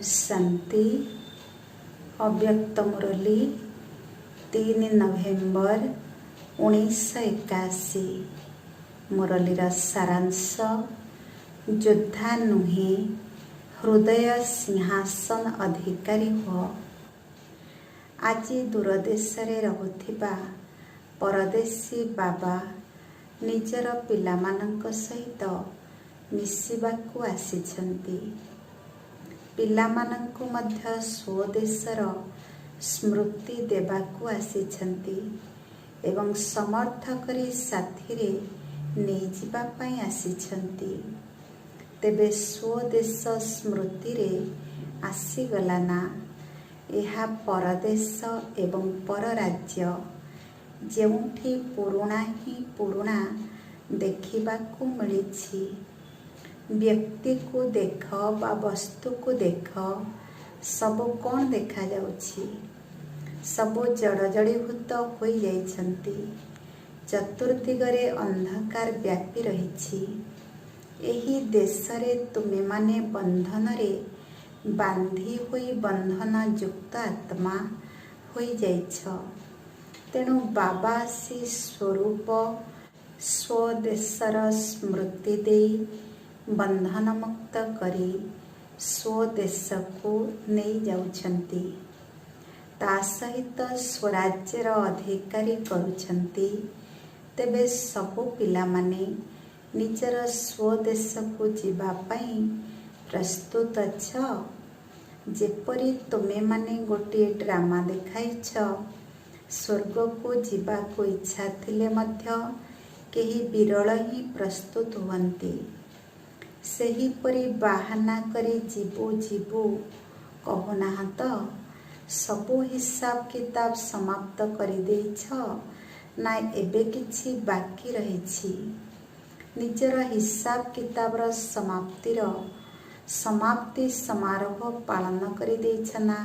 शांति। अव्यक्त मुरली 3 नवेम्बर 1981। मुरलीर सारांश, योद्धा नुहे हृदय सिंहासन अधिकारी हो। आज दूरदेश रहुथिबा परदेशी बाबा निजर पिलामानंक सहित मिसिबाकु आसिछंती। पिलामानंकु मध्य स्वदेशर स्मृति देबाकु आसिछंती एवं समर्थ करी साथीरे नेइजिबा पई आसिछंती। तेबे स्वदेश स्मृति रे आसीगला ना। एहा परदेश एवं पर राज्य, जेउठी पुरुणा ही पुरुणा देखिबाकु मिलिछि। व्यक्ति को देख बा वस्तु को देख, सब कौन देखा जाउछि? सब जड़जड़ीभूत होई जाइछंती। चतुर्दिगरे अंधकार व्यापी रहिछि। एही देशरे तुमे माने बंधन रे बांधी होई बंधन युक्त आत्मा होई जाइछ। तेणु बाबा आसी स्वरूप स्वदेशर स्मृति देई बंधन मुक्त करी स्वदेश को नहीं जाउछंती। ता सहित स्वराज्यर अधिकारी करुछंती। तेबे सबु पिला माने निजर स्वदेश को जीवा पई प्रस्तुत छ। जेपरी तुमे माने गोटे ड्रामा देखाइछ, स्वर्ग को जीवा को इच्छा थिले मध्य केही बिरल ही प्रस्तुत हुअंती। सेही परी बाहाना करी जीवु जीवु कहूना तो सबु हिसाब किताब समाप्त करी देइछ ना एबे किछि बाकी रहिछि? निजर हिसाब किताबर समाप्ति समारोह पालन करी देइछ ना?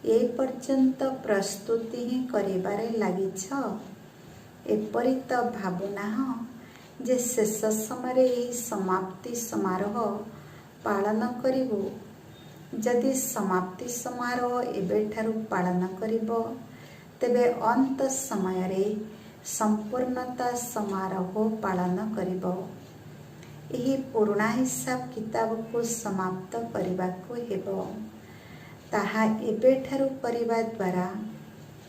ए पर्यंत प्रस्तुति ही करिबारे लागिछ। एपरि तो भाबुना जे शेष समय यही समाप्ति समारोह पालन करिबो। जदि समाप्ति समारोह एबेठारु पालन करिबो, तेबे अंत समय रे संपूर्णता समारोह पालन करिबो। एही पुराना हिसाब किताब को समाप्त करिबाकु हेबो। ताहा एबेठारु करिबा द्वारा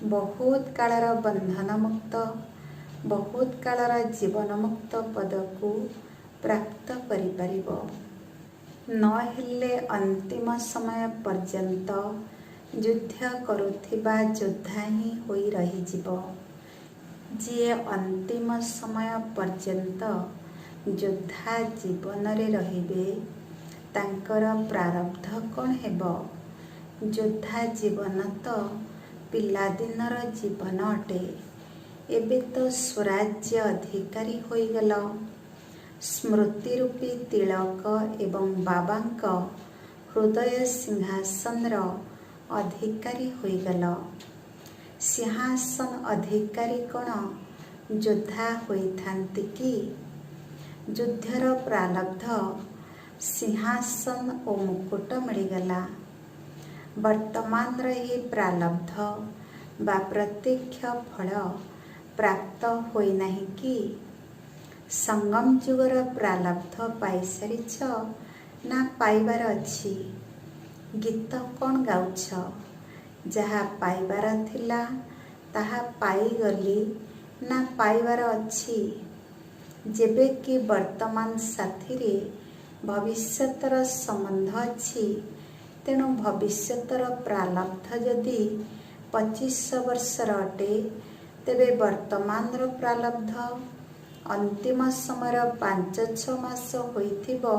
बहुत कालर बंधन मुक्त, बहुत कालर जीवन मुक्त पद को प्राप्त करि परिबो। नहेले अंतिम समय पर्यंत युद्ध करुथिबा योद्धा ही होई रही जीवो। जिए अंतिम समय पर्यंत योद्धा जीवन रे रहिबे, तांकर प्रारब्ध कौन हेबो? योद्धा जीवन तो पिलादिनर जीवन अटे। एबे तो स्वराज्य अधिकारी होई गल। स्मृति रूपी तिलक एवं बाबांक हृदय सिंहासन अधिकारी होई गल। सिंहासन अधिकारी कौन योद्धा होई थांती कि? युद्धर प्रारब्ध सिंहासन और मुकुट मिलगला। वर्तमान रही प्रारब्ध बा प्रत्यक्ष फल प्राप्त होई नहीं कि? संगम जुगर प्रारब्ध पाई सारिछ ना पाइबार अछि? गीत कौन गाउछ? जहा पाइबार थिला ताहा पाइगली ना पाइबार अछि? जेबे कि वर्तमान साथी रे भविष्यतर संबंध अछि, तेणु भविष्यतर प्रारब्ध जदि 25 वर्षर अटे, तेबे वर्तमान प्रारब्ध अंतिम समय 5-6 मास होइथिबो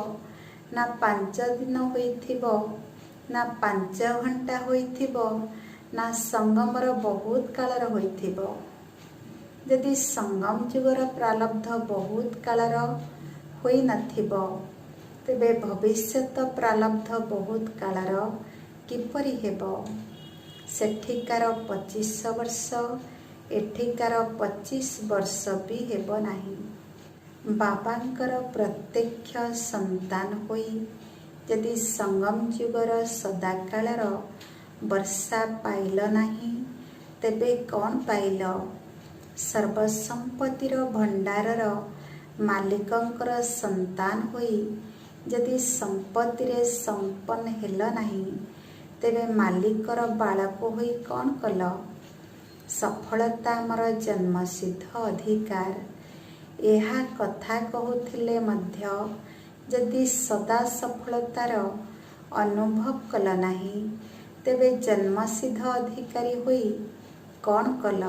ना 5 दिन होइथिबो ना 5 घंटा होइथिबो ना संगमर बहुत कालर होइथिबो? यदि संगम जुगर प्रारब्ध बहुत कालर होई नथिबो, तेबे भविष्यत प्रारब्ध बहुत कालर किपरि हेबो? सेठिकार 25 वर्ष, एठिकार 25 वर्ष भी हेबो नाही। बाबांकर प्रत्यक्ष संतान होई ଯଦି ସଙ୍ଗମ ଯୁଗର ସଦାକାଳର ବର୍ଷା ପାଇଲ ନାହିଁ, ତେବେ କ'ଣ ପାଇଲ? ସର୍ବସମ୍ପତ୍ତିର ଭଣ୍ଡାରର ମାଲିକଙ୍କର ସନ୍ତାନ ହୋଇ ଯଦି ସମ୍ପତ୍ତିରେ ସମ୍ପନ୍ନ ହେଲ ନାହିଁ, ତେବେ ମାଲିକର ବାଳକ ହୋଇ କ'ଣ କଲ? ସଫଳତା ଆମର ଜନ୍ମସିଦ୍ଧ ଅଧିକାର। ଏହା କଥା କହୁଥିଲେ ମଧ୍ୟ ଯଦି ସଦା ସଫଳତାର ଅନୁଭବ କଲ ନାହିଁ, ତେବେ ଜନ୍ମସିଦ୍ଧ ଅଧିକାରୀ ହୋଇ କ'ଣ କଲ?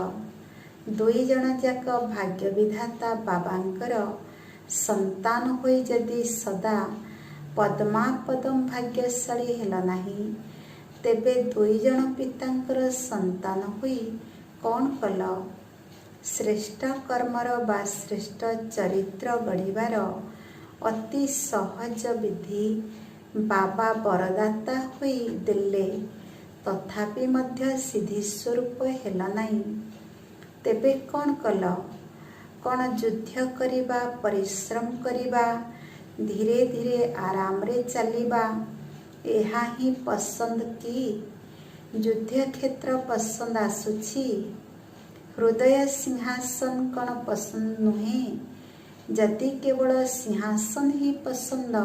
ଦୁଇ ଜଣ ଯାକ ଭାଗ୍ୟ ବିଧାତା ବାବାଙ୍କର ସନ୍ତାନ ହୋଇ ଯଦି ସଦା ପଦ୍ମାପଦମ ଭାଗ୍ୟଶାଳୀ ହେଲ ନାହିଁ, ତେବେ ଦୁଇ ଜଣ ପିତାଙ୍କର ସନ୍ତାନ ହୋଇ କ'ଣ କଲ? ଶ୍ରେଷ୍ଠ କର୍ମର ବା ଶ୍ରେଷ୍ଠ ଚରିତ୍ର ଗଢ଼ିବାର ଅତି ସହଜ ବିଧି ବାବା ବରଦାତା ହୋଇ ଦେଲେ, ତଥାପି ମଧ୍ୟ ସିଦ୍ଧି ସ୍ୱରୂପ ହେଲ ନାହିଁ, ତେବେ କ'ଣ କଲ? କ'ଣ ଯୁଦ୍ଧ କରିବା, ପରିଶ୍ରମ କରିବା, ଧୀରେ ଧୀରେ ଆରାମରେ ଚାଲିବା, ଏହା ହିଁ ପସନ୍ଦ କି? ଯୁଦ୍ଧକ୍ଷେତ୍ର ପସନ୍ଦ ଆସୁଛି? ହୃଦୟ ସିଂହାସନ କ'ଣ ପସନ୍ଦ ନୁହେଁ? ଯଦି କେବଳ ସିଂହାସନ ହିଁ ପସନ୍ଦ,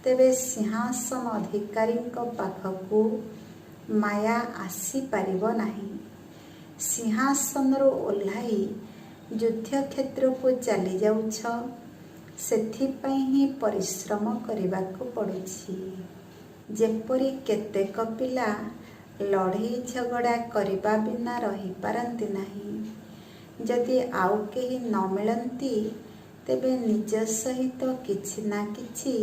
ତେବେ ସିଂହାସନ ଅଧିକାରୀଙ୍କ ପାଖକୁ ମାୟା ଆସିପାରିବ ନାହିଁ। ସିଂହାସନରୁ ଓହ୍ଲାଇ ଯୁଦ୍ଧକ୍ଷେତ୍ରକୁ ଚାଲି ଯାଉଛ, ସେଥିପାଇଁ ହିଁ ପରିଶ୍ରମ କରିବାକୁ ପଡ଼ୁଛି। ଯେପରି କେତେକ ପିଲା ଲଢ଼େଇ ଝଗଡ଼ା କରିବା ବିନା ରହିପାରନ୍ତି ନାହିଁ। ଯଦି ଆଉ କେହି ନ ମିଳନ୍ତି, ତେବେ ନିଜ ସହିତ କିଛି ନା କିଛି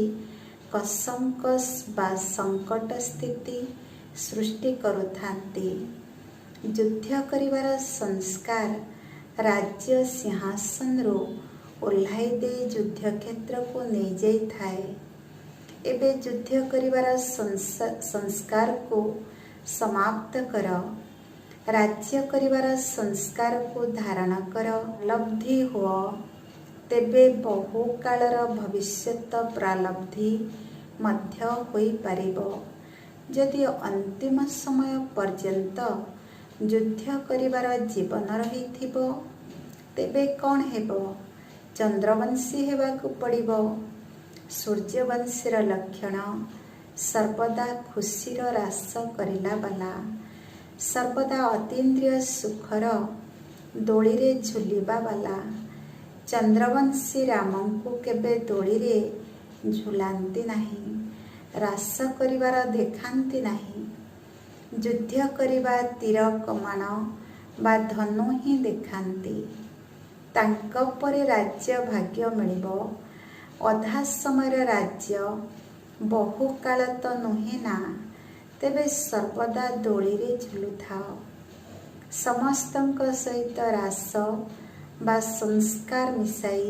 କସମକସ ବା ସଙ୍କଟ ସ୍ଥିତି ସୃଷ୍ଟି କରୁଥାନ୍ତି। ଯୁଦ୍ଧ କରିବାର ସଂସ୍କାର ରାଜ୍ୟ ସିଂହାସନରୁ ଓହ୍ଲାଇ ଦେଇ ଯୁଦ୍ଧକ୍ଷେତ୍ରକୁ ନେଇଯାଇଥାଏ। ଏବେ ଯୁଦ୍ଧ କରିବାର ସଂସ୍କାରକୁ ସମାପ୍ତ କର। ରାଜ୍ୟ କରିବାର ସଂସ୍କାରକୁ ଧାରଣ କର, ଲବ୍ଧି ହୁଅ। ତେବେ ବହୁ କାଳର ଭବିଷ୍ୟତ ପ୍ରାଲବ୍ଧି ମଧ୍ୟ ହୋଇପାରିବ। ଯଦି ଅନ୍ତିମ ସମୟ ପର୍ଯ୍ୟନ୍ତ ଯୁଦ୍ଧ କରିବାର ଜୀବନ ରହିଥିବ, ତେବେ କ'ଣ ହେବ? ଚନ୍ଦ୍ରବଂଶୀ ହେବାକୁ ପଡ଼ିବ। ସୂର୍ଯ୍ୟବଂଶୀର ଲକ୍ଷଣ ସର୍ବଦା ଖୁସିର ରାସ କରିଲା ବାଲା, ସର୍ବଦା ଅତୀନ୍ଦ୍ରିୟ ସୁଖର ଦୋଳିରେ ଝୁଲିବା ବାଲା। ଚନ୍ଦ୍ରବଂଶୀ ରାମଙ୍କୁ କେବେ ଦୋଳିରେ ଝୁଲାନ୍ତି ନାହିଁ, ରାସ କରିବାର ଦେଖାନ୍ତି ନାହିଁ। ଯୁଦ୍ଧ କରିବା ତୀର କମାଣ ବା ଧନୁ ହିଁ ଦେଖାନ୍ତି। ତାଙ୍କ ପରେ ରାଜ୍ୟ ଭାଗ୍ୟ ମିଳିବ। ଅଧା ସମୟରେ ରାଜ୍ୟ, ବହୁ କାଳ ତ ନୁହେଁ ନା, ତେବେ ସର୍ବଦା ଦୋଳିରେ ଝୁଲୁଥାଅ। ସମସ୍ତଙ୍କ ସହିତ ରାସ ବା ସଂସ୍କାର ମିଶାଇ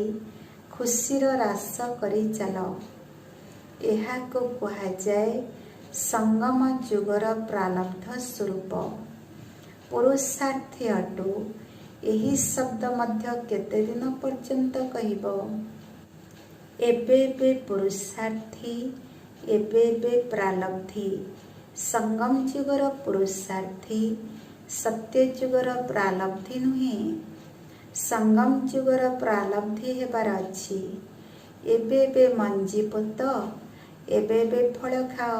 ଖୁସିର ରାସ କରି ଚାଲ। ଏହାକୁ କୁହାଯାଏ ସଙ୍ଗମ ଯୁଗର ପ୍ରାଲବ୍ଧ ସ୍ୱରୂପ। ପୁରୁଷାର୍ଥୀ ଅଟୁ। ଏହି ଶବ୍ଦ ମଧ୍ୟ କେତେ ଦିନ ପର୍ଯ୍ୟନ୍ତ କହିବ? ଏବେ ଏବେ ପୁରୁଷାର୍ଥୀ, ଏବେ ଏବେ ପ୍ରାଲବ୍ଧି। ସଙ୍ଗମ ଯୁଗର ପୁରୁଷାର୍ଥୀ, ସତ୍ୟ ଯୁଗର ପ୍ରାଲବ୍ଧି ନୁହେଁ। ସଙ୍ଗମ ଯୁଗର ପ୍ରାଲବ୍ଧି ହେବାର ଅଛି। ଏବେ ଏବେ ମଞ୍ଜି ପୋତ, ଏବେ ଏବେ ଫଳ ଖାଅ।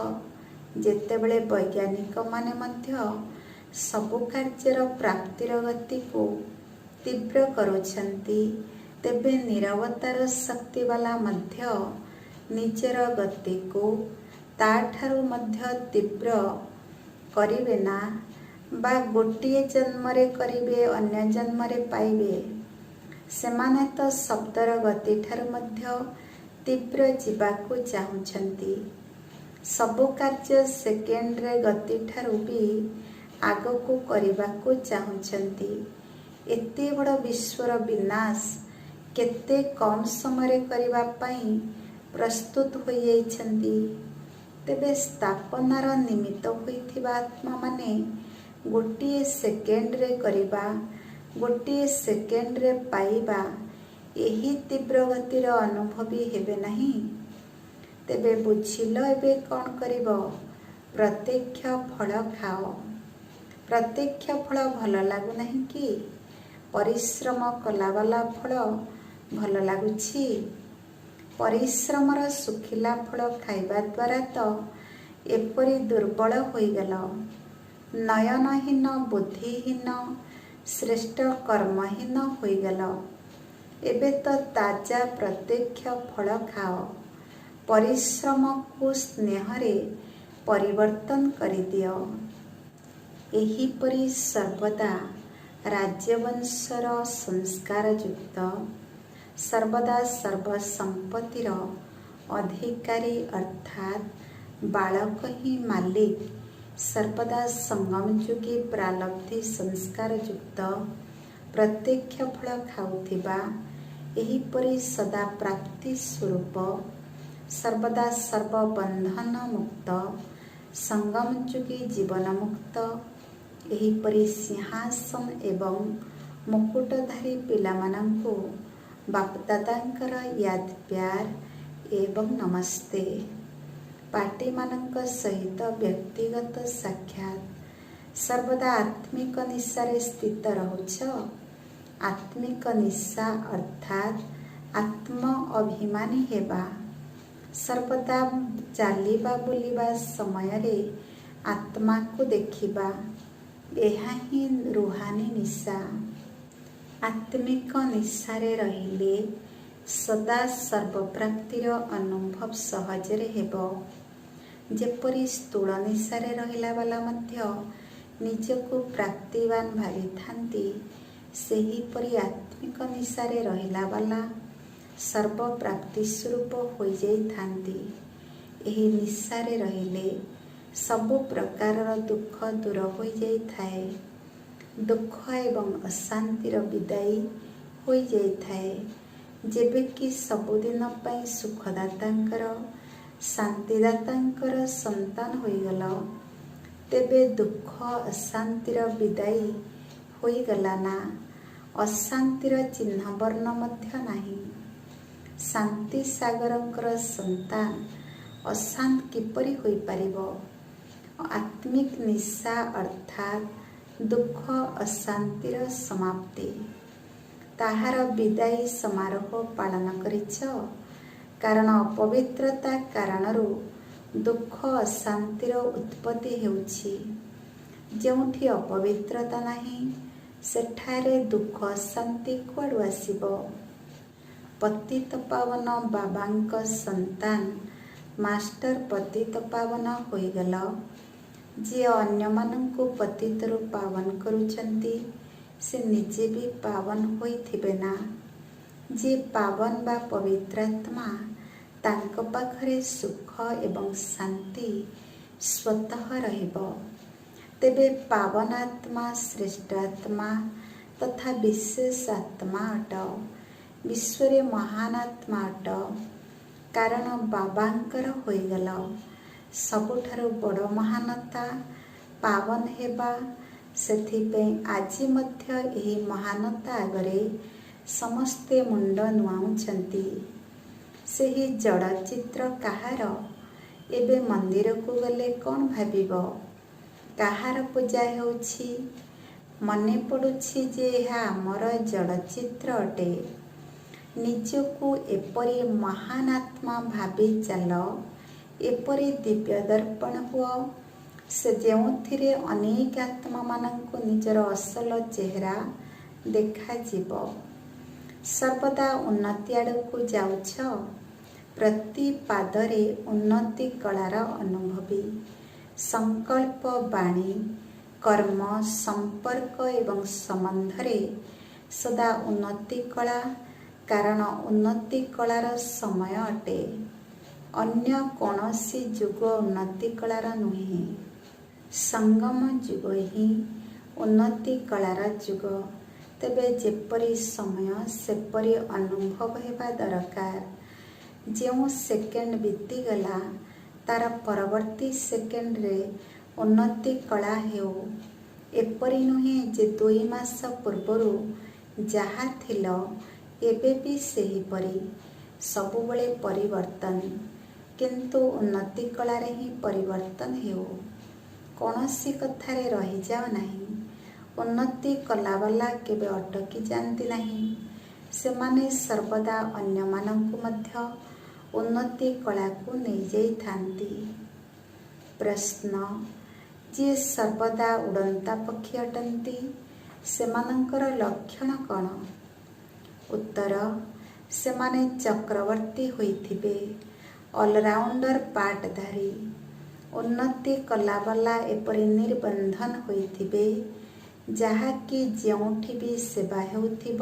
ଯେତେବେଳେ ବୈଜ୍ଞାନିକମାନେ ମଧ୍ୟ ସବୁ କାର୍ଯ୍ୟର ପ୍ରାପ୍ତିର ଗତିକୁ ତୀବ୍ର କରୁଛନ୍ତି, ତେବେ ନିରବତାର ଶକ୍ତିବାଲା ମଧ୍ୟ ନିଜର ଗତିକୁ ତାଠାରୁ ମଧ୍ୟ ତୀବ୍ର କରିବେ ନା? ବା ଗୋଟିଏ ଜନ୍ମରେ କରିବେ, ଅନ୍ୟ ଜନ୍ମରେ ପାଇବେ? ସେମାନେ ତ ଶବ୍ଦର ଗତିଠାରୁ ମଧ୍ୟ ତୀବ୍ର ଯିବାକୁ ଚାହୁଁଛନ୍ତି। ସବୁ କାର୍ଯ୍ୟ ସେକେଣ୍ଡରେ ଗତିଠାରୁ ବି ଆଗକୁ କରିବାକୁ ଚାହୁଁଛନ୍ତି। ଏତେ ବଡ଼ ବିଶ୍ୱର ବିନାଶ କେତେ କମ୍ ସମୟରେ କରିବା ପାଇଁ ପ୍ରସ୍ତୁତ ହୋଇଯାଇଛନ୍ତି। ତେବେ ସ୍ଥାପନାର ନିମିତ୍ତ ହୋଇଥିବା ଆତ୍ମାମାନେ ଗୋଟିଏ ସେକେଣ୍ଡରେ କରିବା, ଗୋଟିଏ ସେକେଣ୍ଡରେ ପାଇବା, ଏହି ତୀବ୍ର ଗତିର ଅନୁଭବୀ ହେବେ ନାହିଁ। ତେବେ ବୁଝିଲ ଏବେ କ'ଣ କରିବ? ପ୍ରତ୍ୟକ୍ଷ ଫଳ ଖାଅ। ପ୍ରତ୍ୟକ୍ଷ ଫଳ ଭଲ ଲାଗୁନାହିଁ କି? ପରିଶ୍ରମ କଲାବାଲା ଫଳ ଭଲ ଲାଗୁଛି? ପରିଶ୍ରମର ଶୁଖିଲା ଫଳ ଖାଇବା ଦ୍ୱାରା ତ ଏପରି ଦୁର୍ବଳ ହୋଇଗଲ। ନୟନହୀନ, ବୁଦ୍ଧିହୀନ, ଶ୍ରେଷ୍ଠ କର୍ମହୀନ ହୋଇଗଲ। ଏବେ ତ ତାଜା ପ୍ରତ୍ୟକ୍ଷ ଫଳ ଖାଅ। ପରିଶ୍ରମକୁ ସ୍ନେହରେ ପରିବର୍ତ୍ତନ କରିଦିଅ। ଏହିପରି ସର୍ବଦା ରାଜବଂଶର ସଂସ୍କାରଯୁକ୍ତ, ସର୍ବଦା ସର୍ବସମ୍ପତ୍ତିର ଅଧିକାରୀ ଅର୍ଥାତ୍ ବାଳକ ହିଁ ମାଲିକ, ସର୍ବଦା ସଙ୍ଗମଯୋଗୀ ପ୍ରାଲବ୍ଧି ସଂସ୍କାରଯୁକ୍ତ ପ୍ରତ୍ୟକ୍ଷ ଫଳ ଖାଉଥିବା, ଏହିପରି ସଦା ପ୍ରାପ୍ତି ସ୍ୱରୂପ, ସର୍ବଦା ସର୍ବବନ୍ଧନ ମୁକ୍ତ, ସଙ୍ଗମଯୋଗୀ ଜୀବନ ମୁକ୍ତ, ଏହିପରି ସିଂହାସନ ଏବଂ ମୁକୁଟଧାରୀ ପିଲାମାନଙ୍କୁ ବାପଦାଦାଙ୍କର ୟାଦ୍ ପ୍ୟାର ଏବଂ ନମସ୍ତେ। ପାଟିମାନଙ୍କ ସହିତ ବ୍ୟକ୍ତିଗତ ସାକ୍ଷାତ। ସର୍ବଦା ଆତ୍ମିକ ନିଶାରେ ସ୍ଥିତ ରହୁଛ। ଆତ୍ମିକ ନିଶା ଅର୍ଥାତ୍ ଆତ୍ମ ଅଭିମାନୀ ହେବା। ସର୍ବଦା ଚାଲିବା ବୁଲିବା ସମୟରେ ଆତ୍ମାକୁ ଦେଖିବା, ଏହା ହିଁ ରୁହାନୀ ନିଶା। ଆତ୍ମିକ ନିଶାରେ ରହିଲେ ସଦା ସର୍ବପ୍ରାପ୍ତିର ଅନୁଭବ ସହଜରେ ହେବ। ଯେପରି ସ୍ଥୂଳ ନିଶାରେ ରହିଲା ବାଲା ମଧ୍ୟ ନିଜକୁ ପ୍ରାପ୍ତିବାନ ଭାବିଥାନ୍ତି, ସେହିପରି ଆତ୍ମିକ ନିଶାରେ ରହିଲା ବାଲା ସର୍ବପ୍ରାପ୍ତି ସ୍ୱରୂପ ହୋଇଯାଇଥାନ୍ତି। ଏହି ନିଶାରେ ରହିଲେ ସବୁ ପ୍ରକାରର ଦୁଃଖ ଦୂର ହୋଇଯାଇଥାଏ। ଦୁଃଖ ଏବଂ ଅଶାନ୍ତିର ବିଦାୟୀ ହୋଇଯାଇଥାଏ। ଯେବେକି ସବୁଦିନ ପାଇଁ ସୁଖଦାତାଙ୍କର, ଶାନ୍ତିଦାତାଙ୍କର ସନ୍ତାନ ହୋଇଗଲ, ତେବେ ଦୁଃଖ ଅଶାନ୍ତିର ବିଦାୟୀ ହୋଇଗଲା ନା? ଅଶାନ୍ତିର ଚିହ୍ନ ବର୍ଣ୍ଣ ମଧ୍ୟ ନାହିଁ। ଶାନ୍ତି ସାଗରଙ୍କର ସନ୍ତାନ ଅଶାନ୍ତ କିପରି ହୋଇପାରିବ? ଆତ୍ମିକ ନିଶା ଅର୍ଥାତ୍ ଦୁଃଖ ଅଶାନ୍ତିର ସମାପ୍ତି। ତାହାର ବିଦାୟୀ ସମାରୋହ ପାଳନ କରିଛ। କାରଣ ଅପବିତ୍ରତା କାରଣରୁ ଦୁଃଖ ଅଶାନ୍ତିର ଉତ୍ପତ୍ତି ହେଉଛି। ଯେଉଁଠି ଅପବିତ୍ରତା ନାହିଁ, ସେଠାରେ ଦୁଃଖ ଅଶାନ୍ତି କୁଆଡ଼ୁ ଆସିବ? ପତିତପାବନ ବାବାଙ୍କ ସନ୍ତାନ ମାଷ୍ଟର ପତିତପାବନ ହୋଇଗଲ। ଯିଏ ଅନ୍ୟମାନଙ୍କୁ ପତିତରୁ ପାବନ କରୁଛନ୍ତି, ସେ ନିଜେ ବି ପାବନ ହୋଇଥିବେ ନା? ଯିଏ ପାବନ ବା ପବିତ୍ରାତ୍ମା, ତାଙ୍କ ପାଖରେ ସୁଖ ଏବଂ ଶାନ୍ତି ସ୍ୱତଃ ରହିବ। ତେବେ ପାବନ ଆତ୍ମା ଶ୍ରେଷ୍ଠ ଆତ୍ମା ତଥା ବିଶେଷ ଆତ୍ମା ଅଟ। ବିଶ୍ୱରେ ମହାନ ଆତ୍ମା ଅଟ। କାରଣ ବାବାଙ୍କର ହୋଇଗଲ। ସବୁଠାରୁ ବଡ଼ ମହାନତା ପାବନ ହେବା। ସେଥିପାଇଁ ଆଜି ମଧ୍ୟ ଏହି ମହାନତା ଆଗରେ ସମସ୍ତେ ମୁଣ୍ଡ ନୁଆଉଛନ୍ତି। ସେହି ଜଡ଼ ଚିତ୍ର କାହାର? ଏବେ ମନ୍ଦିରକୁ ଗଲେ କ'ଣ ଭାବିବ? କାହାର ପୂଜା ହେଉଛି? ମନେ ପଡ଼ୁଛି ଯେ ଏହା ଆମର ଜଡ଼ଚିତ୍ର ଅଟେ। ନିଜକୁ ଏପରି ମହାନ ଆତ୍ମା ଭାବି ଚାଲ, ଏପରି ଦିବ୍ୟ ଦର୍ପଣ ହୁଅ, ସେ ଯେଉଁଥିରେ ଅନେକ ଆତ୍ମାମାନଙ୍କୁ ନିଜର ଅସଲ ଚେହେରା ଦେଖାଯିବ। ସର୍ବଦା ଉନ୍ନତି ଆଡ଼କୁ ଯାଉଛ। ପ୍ରତି ପାଦରେ ଉନ୍ନତି କଳାର ଅନୁଭବୀ। ସଂକଳ୍ପ, ବାଣୀ, କର୍ମ, ସମ୍ପର୍କ ଏବଂ ସମ୍ବନ୍ଧରେ ସଦା ଉନ୍ନତି କଳା। କାରଣ ଉନ୍ନତି କଳାର ସମୟ ଅଟେ। ଅନ୍ୟ କୌଣସି ଯୁଗ ଉନ୍ନତି କଳାର ନୁହେଁ। ସଙ୍ଗମ ଯୁଗ ହିଁ ଉନ୍ନତି କଳାର ଯୁଗ। ତେବେ ଯେପରି ସମୟ ସେପରି ଅନୁଭବ ହେବା ଦରକାର। ଯେଉଁ ସେକେଣ୍ଡ ବିତିଗଲା, ତାର ପରବର୍ତ୍ତୀ ସେକେଣ୍ଡରେ ଉନ୍ନତି କଳା ହେଉ। ଏପରି ନୁହେଁ ଯେ 2 ମାସ ପୂର୍ବରୁ ଯାହା ଥିଲ ଏବେ ବି ସେହିପରି। ସବୁବେଳେ ପରିବର୍ତ୍ତନ। କିନ୍ତୁ ଉନ୍ନତି କଳାରେ ହିଁ ପରିବର୍ତ୍ତନ ହେଉ। କୌଣସି କଥାରେ ରହିଯାଅ ନାହିଁ। ଉନ୍ନତି କଲାବାଲା କେବେ ଅଟକି ଯାଆନ୍ତି ନାହିଁ। ସେମାନେ ସର୍ବଦା ଅନ୍ୟମାନଙ୍କୁ ମଧ୍ୟ ଉନ୍ନତି କଳାକୁ ନେଇଯାଇଥାନ୍ତି। ପ୍ରଶ୍ନ, ଯିଏ ସର୍ବଦା ଉଡ଼ନ୍ତା ପକ୍ଷୀ ଅଟନ୍ତି ସେମାନଙ୍କର ଲକ୍ଷଣ କ'ଣ? ଉତ୍ତର, ସେମାନେ ଚକ୍ରବର୍ତ୍ତୀ ହୋଇଥିବେ, ଅଲରାଉଣ୍ଡର ପାଟଧାରୀ। ଉନ୍ନତି କଲାବାଲା ଏପରି ନିର୍ବନ୍ଧନ ହୋଇଥିବେ ଯାହାକି ଯେଉଁଠି ବି ସେବା ହେଉଥିବ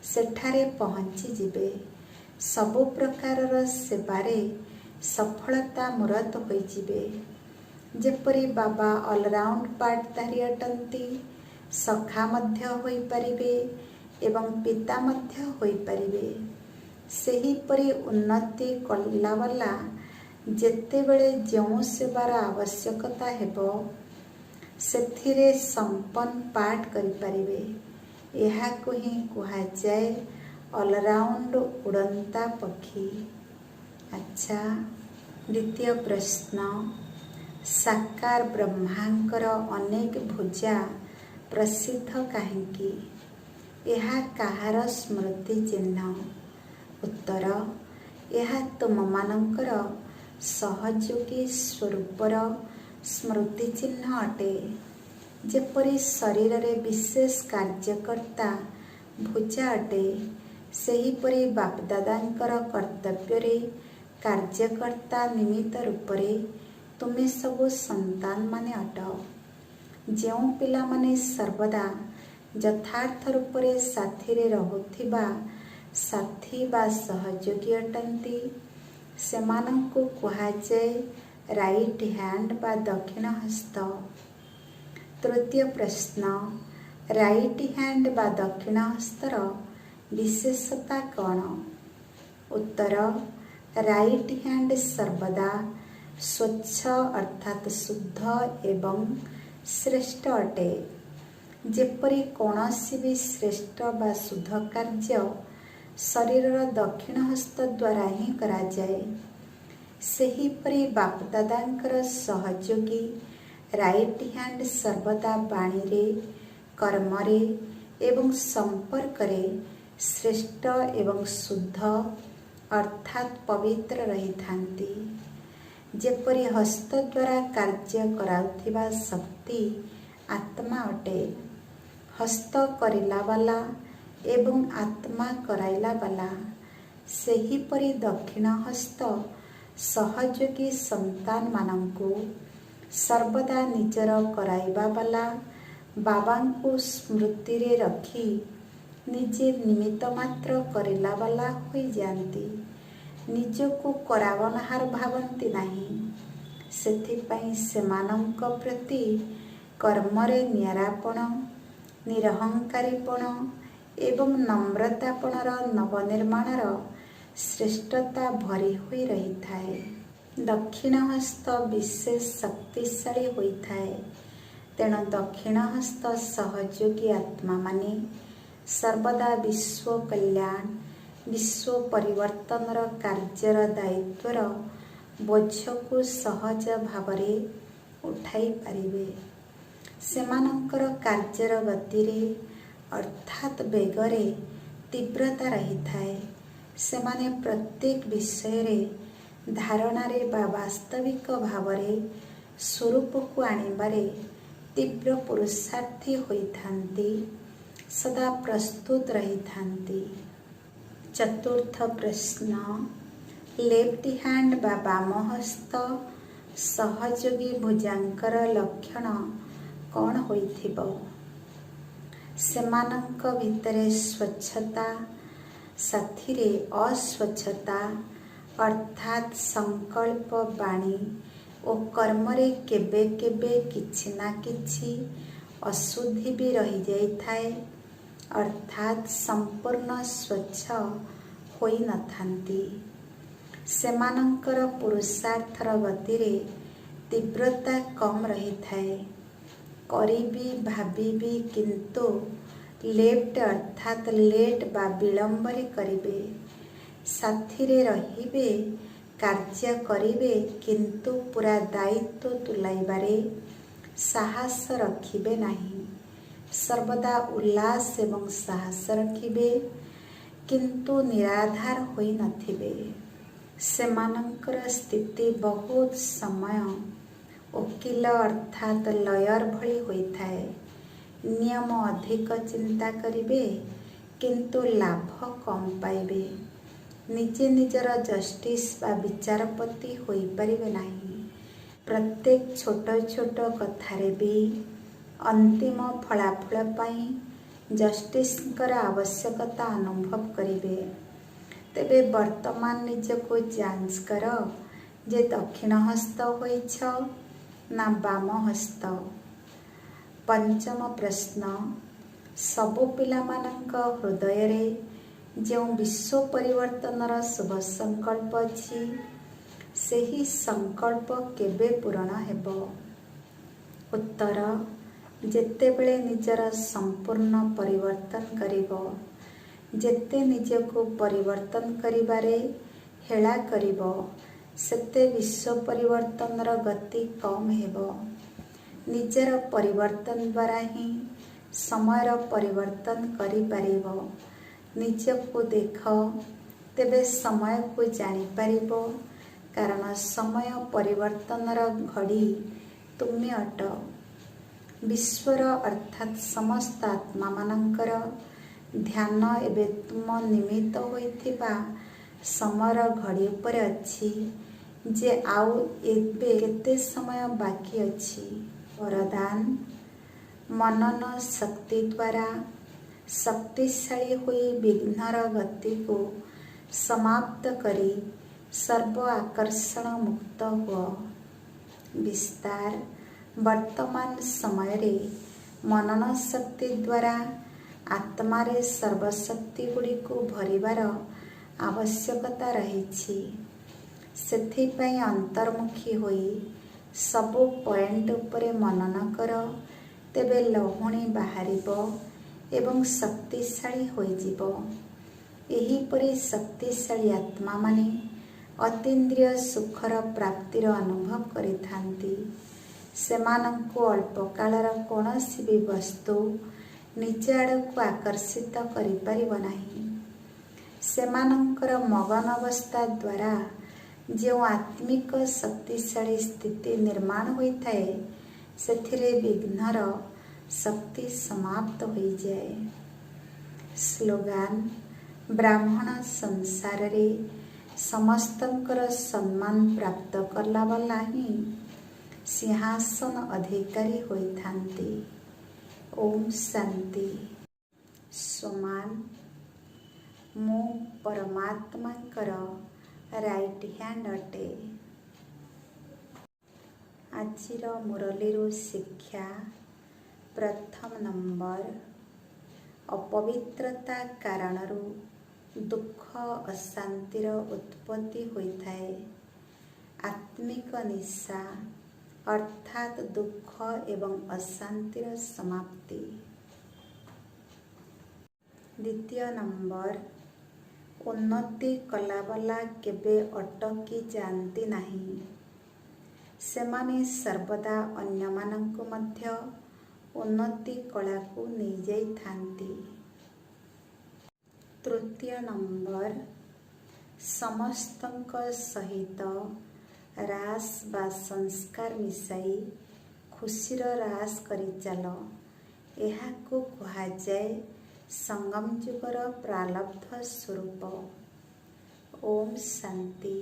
ସେଠାରେ ପହଞ୍ଚିଯିବେ। ସବୁ ପ୍ରକାରର ସେବାରେ ସଫଳତା ମୂରତ ହୋଇଯିବେ। ଯେପରି ବାବା ଅଲରାଉଣ୍ଡ ପାଟଧାରୀ ଅଟନ୍ତି, ସଖା ମଧ୍ୟ ହୋଇପାରିବେ ଏବଂ ପିତା ମଧ୍ୟ ହୋଇପାରିବେ। ସେହିପରି ଉନ୍ନତି କଲାବାଲା ଯେତେବେଳେ ଯେଉଁ ସେବାର ଆବଶ୍ୟକତା ହେବ ସେଥିରେ ସମ୍ପନ୍ନ ପାଠ କରିପାରିବେ। ଏହାକୁ ହିଁ କୁହାଯାଏ ଅଲରାଉଣ୍ଡ ଉଡ଼ନ୍ତା ପକ୍ଷୀ। ଆଚ୍ଛା, ଦ୍ୱିତୀୟ ପ୍ରଶ୍ନ, ସାକାର ବ୍ରହ୍ମାଙ୍କର ଅନେକ ଭୁଜା ପ୍ରସିଦ୍ଧ କାହିଁକି? ଏହା କାହାର ସ୍ମୃତି ଚିହ୍ନ? ଉତ୍ତର, ଏହା ତୁମମାନଙ୍କର ସହଯୋଗୀ ସ୍ୱରୂପର ସ୍ମୃତି ଚିହ୍ନ ଅଟେ। ଯେପରି ଶରୀରରେ ବିଶେଷ କାର୍ଯ୍ୟକର୍ତ୍ତା ଭୁଜା ଅଟେ, ସେହିପରି ବାପଦାଦାଙ୍କର କର୍ତ୍ତବ୍ୟରେ କାର୍ଯ୍ୟକର୍ତ୍ତା ନିମିତ୍ତ ରୂପରେ ତୁମେ ସବୁ ସନ୍ତାନମାନେ ଅଟ। ଯେଉଁ ପିଲାମାନେ ସର୍ବଦା ଯଥାର୍ଥ ରୂପରେ ସାଥିରେ ରହୁଥିବା ସାଥୀ ବା ସହଯୋଗୀ ଅଟନ୍ତି ସେମାନଙ୍କୁ କୁହାଯାଏ ରାଇଟ୍ ହ୍ୟାଣ୍ଡ ବା ଦକ୍ଷିଣ ହସ୍ତ। ତୃତୀୟ ପ୍ରଶ୍ନ, ରାଇଟ୍ ହ୍ୟାଣ୍ଡ ବା ଦକ୍ଷିଣ ହସ୍ତର ବିଶେଷତା କ'ଣ? ଉତ୍ତର, ରାଇଟ୍ ହ୍ୟାଣ୍ଡ ସର୍ବଦା ସ୍ୱଚ୍ଛ ଅର୍ଥାତ୍ ଶୁଦ୍ଧ ଏବଂ ଶ୍ରେଷ୍ଠ ଅଟେ। ଯେପରି କୌଣସି ବି ଶ୍ରେଷ୍ଠ ବା ଶୁଦ୍ଧ କାର୍ଯ୍ୟ ଶରୀରର ଦକ୍ଷିଣ ହସ୍ତ ଦ୍ୱାରା ହିଁ କରାଯାଏ, ସେହିପରି ବାପଦାଦାଙ୍କର ସହଯୋଗୀ ରାଇଟ୍ ହ୍ୟାଣ୍ଡ ସର୍ବଦା ବାଣୀରେ, କର୍ମରେ ଏବଂ ସମ୍ପର୍କରେ ଶ୍ରେଷ୍ଠ ଏବଂ ଶୁଦ୍ଧ ଅର୍ଥାତ୍ ପବିତ୍ର ରହିଥାନ୍ତି। ଯେପରି ହସ୍ତ ଦ୍ୱାରା କାର୍ଯ୍ୟ କରାଉଥିବା ଶକ୍ତି ଆତ୍ମା ଅଟେ। ହସ୍ତ କରିଲା ବାଲା ଏବଂ ଆତ୍ମା କରାଇଲା ବାଲା, ସେହିପରି ଦକ୍ଷିଣ ହସ୍ତ ସହଯୋଗୀ ସନ୍ତାନମାନଙ୍କୁ ସର୍ବଦା ନିଜର କରାଇବା ବାଲା ବାବାଙ୍କୁ ସ୍ମୃତିରେ ରଖି ନିଜେ ନିମିତ୍ତ ମାତ୍ର କରିଲା ବାଲା ହୋଇଯାଆନ୍ତି। ନିଜକୁ କରାବନହାର ଭାବନ୍ତି ନାହିଁ। ସେଥିପାଇଁ ସେମାନଙ୍କ ପ୍ରତି କର୍ମରେ ନିଆରାପଣ, ନିରହଙ୍କାରୀପଣ ଏବଂ ନମ୍ରତାପଣର ନବନିର୍ମାଣର ଶ୍ରେଷ୍ଠତା ଭରି ହୋଇ ରହିଥାଏ। ଦକ୍ଷିଣ ହସ୍ତ ବିଶେଷ ଶକ୍ତିଶାଳୀ ହୋଇଥାଏ। ତେଣୁ ଦକ୍ଷିଣ ହସ୍ତ ସହଯୋଗୀ ଆତ୍ମାମାନେ ସର୍ବଦା ବିଶ୍ୱ କଲ୍ୟାଣ, ବିଶ୍ୱ ପରିବର୍ତ୍ତନର କାର୍ଯ୍ୟର ଦାୟିତ୍ୱର ବୋଝକୁ ସହଜ ଭାବରେ ଉଠାଇ ପାରିବେ। ସେମାନଙ୍କର କାର୍ଯ୍ୟର ଗତିରେ ଅର୍ଥାତ୍ ବେଗରେ ତୀବ୍ରତା ରହିଥାଏ। ସେମାନେ ପ୍ରତ୍ୟେକ ବିଷୟରେ ଧାରଣାରେ ବା ବାସ୍ତବିକ ଭାବରେ ସ୍ୱରୂପକୁ ଆଣିବାରେ ତୀବ୍ର ପୁରୁଷାର୍ଥୀ ହୋଇଥାନ୍ତି, ସଦା ପ୍ରସ୍ତୁତ ରହିଥାନ୍ତି। ଚତୁର୍ଥ ପ୍ରଶ୍ନ, ଲେଫ୍ଟ ହ୍ୟାଣ୍ଡ ବା ବାମ ହସ୍ତ ସହଯୋଗୀ ଭୁଜାଙ୍କର ଲକ୍ଷଣ କ'ଣ ହୋଇଥିବ? ସେମାନଙ୍କ ଭିତରେ ସ୍ୱଚ୍ଛତା ସାଥିରେ ଅସ୍ୱଚ୍ଛତା ଅର୍ଥାତ୍ ସଂକଳ୍ପ, ବାଣୀ ଓ କର୍ମରେ କେବେ କେବେ କିଛି ନା କିଛି ଅଶୁଦ୍ଧି ବି ରହିଯାଇଥାଏ, ଅର୍ଥାତ୍ ସମ୍ପୂର୍ଣ୍ଣ ସ୍ୱଚ୍ଛ ହୋଇନଥାନ୍ତି। ସେମାନଙ୍କର ପୁରୁଷାର୍ଥର ଗତିରେ ତୀବ୍ରତା କମ୍ ରହିଥାଏ। କରିବି ଭାବିବି କିନ୍ତୁ ଲେଫ୍ଟ ଅର୍ଥାତ୍ ଲେଟ୍ ବା ବିଳମ୍ବରେ କରିବେ। ସାଥିରେ ରହିବେ କାର୍ଯ୍ୟ କରିବେ, କିନ୍ତୁ ପୂରା ଦାୟିତ୍ୱ ତୁଲାଇବାରେ ସାହସ ରଖିବେ ନାହିଁ। ସର୍ବଦା ଉଲ୍ଲାସ ଏବଂ ସାହସ ରଖିବେ, କିନ୍ତୁ ନିରାଧାର ହୋଇନଥିବେ। ସେମାନଙ୍କର ସ୍ଥିତି ବହୁତ ସମୟ ଓକିଲ ଅର୍ଥାତ୍ ଲୟର ଭଳି ହୋଇଥାଏ। ନିୟମ ଅଧିକ ଚିନ୍ତା କରିବେ, କିନ୍ତୁ ଲାଭ କମ୍ ପାଇବେ। ନିଜେ ନିଜର ଜଷ୍ଟିସ୍ ବା ବିଚାରପତି ହୋଇପାରିବେ ନାହିଁ। ପ୍ରତ୍ୟେକ ଛୋଟ ଛୋଟ କଥାରେ ବି ଅନ୍ତିମ ଫଳାଫଳ ପାଇଁ ଜଷ୍ଟିସ୍ଙ୍କର ଆବଶ୍ୟକତା ଅନୁଭବ କରିବେ। ତେବେ ବର୍ତ୍ତମାନ ନିଜକୁ ଯାଞ୍ଚ କର ଯେ ଦକ୍ଷିଣ ହସ୍ତ ହୋଇଛ ନା ବାମ ହସ୍ତ। ପଞ୍ଚମ ପ୍ରଶ୍ନ, ସବୁ ପିଲାମାନଙ୍କ ହୃଦୟରେ ଯେଉଁ ବିଶ୍ୱ ପରିବର୍ତ୍ତନର ଶୁଭ ସଂକଳ୍ପ ଅଛି, ସେହି ସଂକଳ୍ପ କେବେ ପୂରଣ ହେବ? ଉତ୍ତର, ଯେତେବେଳେ ନିଜର ସମ୍ପୂର୍ଣ୍ଣ ପରିବର୍ତ୍ତନ କରିବ। ଯେତେ ନିଜକୁ ପରିବର୍ତ୍ତନ କରିବାରେ ହେଳା କରିବ, ସେତେ ବିଶ୍ୱ ପରିବର୍ତ୍ତନର ଗତି କମ୍ ହେବ। ନିଜର ପରିବର୍ତ୍ତନ ଦ୍ୱାରା ହିଁ ସମୟର ପରିବର୍ତ୍ତନ କରିପାରିବ। ନିଜକୁ ଦେଖ, ତେବେ ସମୟକୁ ଜାଣିପାରିବ, କାରଣ ସମୟ ପରିବର୍ତ୍ତନର ଘଡ଼ି ତୁମେ ଅଟ। ବିଶ୍ୱର ଅର୍ଥାତ୍ ସମସ୍ତ ଆତ୍ମାମାନଙ୍କର ଧ୍ୟାନ ଏବେ ତୁମ ନିମିତ୍ତ ହୋଇଥିବା ସମୟର ଘଡ଼ି ଉପରେ ଅଛି ଯେ ଆଉ ଏବେ କେତେ ସମୟ ବାକି ଅଛି। ବରଦାନ, ମନନ ଶକ୍ତି ଦ୍ୱାରା ଶକ୍ତିଶାଳୀ ହୋଇ ବିଘ୍ନର ଗତିକୁ ସମାପ୍ତ କରି ସର୍ବ ଆକର୍ଷଣ ମୁକ୍ତ ହୁଅ। ବିସ୍ତାର, ବର୍ତ୍ତମାନ ସମୟରେ ମନନ ଶକ୍ତି ଦ୍ୱାରା ଆତ୍ମାରେ ସର୍ବଶକ୍ତି ଗୁଡ଼ିକୁ ଭରିବାର ଆବଶ୍ୟକତା ରହିଛି। ସେଥିପାଇଁ ଅନ୍ତର୍ମୁଖୀ ହୋଇ ସବୁ ପଏଣ୍ଟ ଉପରେ ମନନ କର, ତେବେ ଲହୁଣୀ ବାହାରିବ ଏବଂ ଶକ୍ତିଶାଳୀ ହୋଇଯିବ। ଏହିପରି ଶକ୍ତିଶାଳୀ ଆତ୍ମାମାନେ ଅତୀନ୍ଦ୍ରିୟ ସୁଖର ପ୍ରାପ୍ତିର ଅନୁଭବ କରିଥାନ୍ତି। ସେମାନଙ୍କୁ ଅଳ୍ପ କାଳର କୌଣସି ବି ବସ୍ତୁ ନିଜ ଆଡ଼କୁ ଆକର୍ଷିତ କରିପାରିବ ନାହିଁ। ସେମାନଙ୍କର ମଗନ ଅବସ୍ଥା ଦ୍ୱାରା ଯେଉଁ ଆତ୍ମିକ ଶକ୍ତିଶାଳୀ ସ୍ଥିତି ନିର୍ମାଣ ହୋଇଥାଏ, ସେଥିରେ ବିଘ୍ନର ଶକ୍ତି ସମାପ୍ତ ହୋଇଯାଏ। ସ୍ଲୋଗାନ, ବ୍ରାହ୍ମଣ ସଂସାରରେ ସମସ୍ତଙ୍କର ସମ୍ମାନ ପ୍ରାପ୍ତ କଲାବାଲା ହିଁ ସିଂହାସନ ଅଧିକାରୀ ହୋଇଥାନ୍ତି। ଓମ୍ ଶାନ୍ତି। ସୋମାନ, ମୁଁ ପରମାତ୍ମାଙ୍କର ରାଇଟ୍ ହ୍ୟାଣ୍ଡ ଅଟେ। ଆଜିର ମୁରଲୀରୁ ଶିକ୍ଷା ପ୍ରଥମ ନମ୍ବର, ଅପବିତ୍ରତା କାରଣରୁ ଦୁଃଖ ଅଶାନ୍ତିର ଉତ୍ପତ୍ତି ହୋଇଥାଏ। ଆତ୍ମିକ ନିଶା ଅର୍ଥାତ୍ ଦୁଃଖ ଏବଂ ଅଶାନ୍ତିର ସମାପ୍ତି। ଦ୍ୱିତୀୟ ନମ୍ବର, ଉନ୍ନତି କଲାବାଲା କେବେ ଅଟକି ଯାଆନ୍ତି ନାହିଁ। ସେମାନେ ସର୍ବଦା ଅନ୍ୟମାନଙ୍କୁ ମଧ୍ୟ ଉନ୍ନତି କଳାକୁ ନେଇଯାଇଥାନ୍ତି। ତୃତୀୟ ନମ୍ବର, ସମସ୍ତଙ୍କ ସହିତ ରାସ ବା ସଂସ୍କାର ମିଶାଇ ଖୁସିର ରାସ କରିଚାଲ। ଏହାକୁ କୁହାଯାଏ ସଙ୍ଗମ ଯୁଗର ପ୍ରାରବ୍ଧ ସ୍ୱରୂପ। ଓମ୍ ଶାନ୍ତି।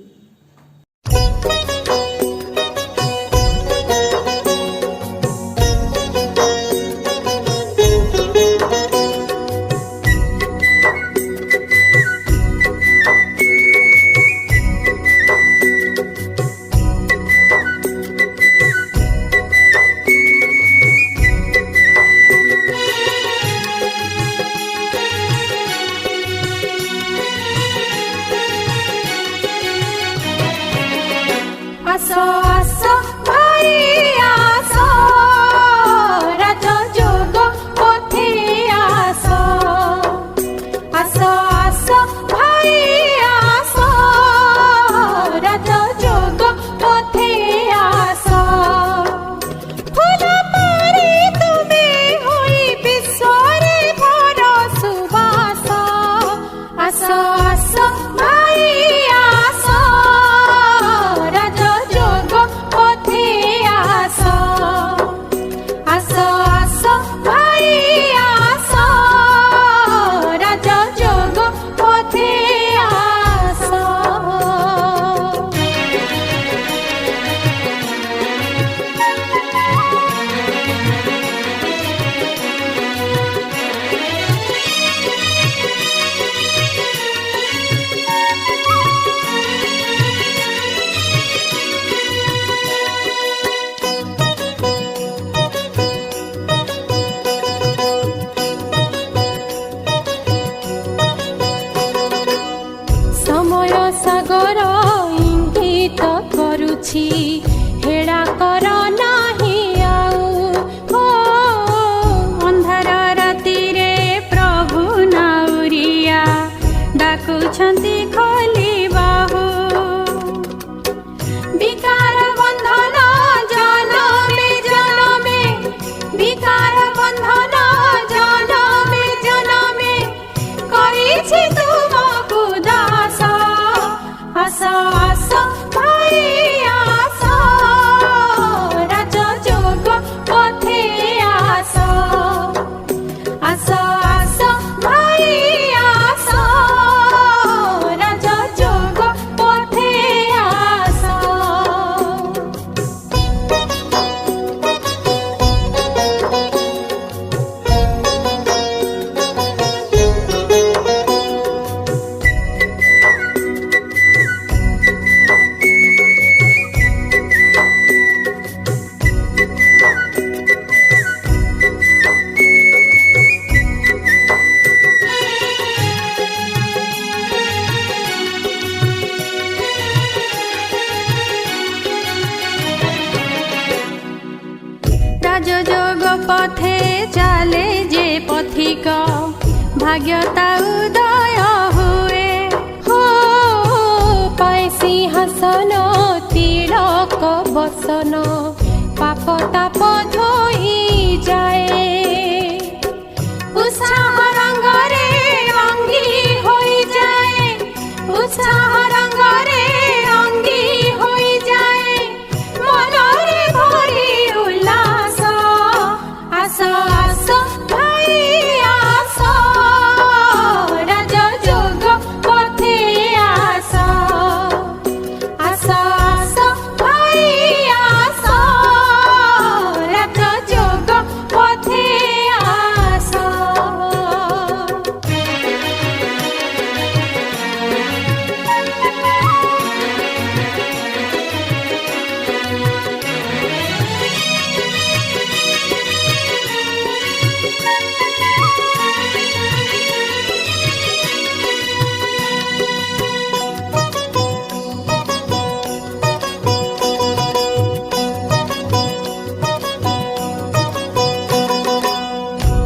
आसो आसो भाई आसो, राज जोग पथे आसो। आसो आसो भाई आसो, राज ଅଛି ହେଳା କର ନାହିଁ ଆଉ। ଓ ଅନ୍ଧାର ରାତିରେ ପ୍ରଭୁ ନାଉରିଆ ଡାକୁଛନ୍ତି ଖୋଲି ବାହୁ। ବିକାର ବନ୍ଧନ ଜନମେ ଜନମେ, ବିକାର ବନ୍ଧନ ଜନମେ ଜନମେ କରିଛି ତୁମକୁ ଦାସ। ଆସ ଆସ ଭାଇ ଆସ, ରାଜଯୋଗ ପଥେ ଆସ। ଆସ ଆସ ଭାଇ ଆସ, ରାଜଯୋଗ ପଥେ ଆସ। রাজযোগ পথে চালে যে পথিক, ভাগ্যতা উদয় হুয়ে। হো পায় সিংহাসন তিলক বসন, পাপ তাপ ধোই যায়। উৎসাহ রঙ্গরে রঙ্গি হই যায়, উৎসাহ রঙ্গরে রঙ্গি হই যায়। মনরে ভরি উল্লাস। আস আস ভাই আস, রাজযোগ পথে আস। আস আস ভাই আস, রাজযোগ পথে আস।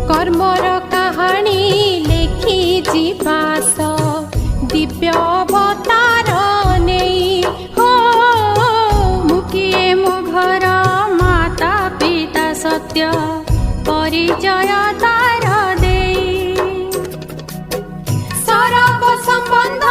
কর্মর কাহাণী লেখিছি পাশ, দিব্য অবতার নেই। হো মুখিয়ে মো ঘর মাতা পিতা সত্য, পরিচয় তার দেই। সরব সম্বন্ধ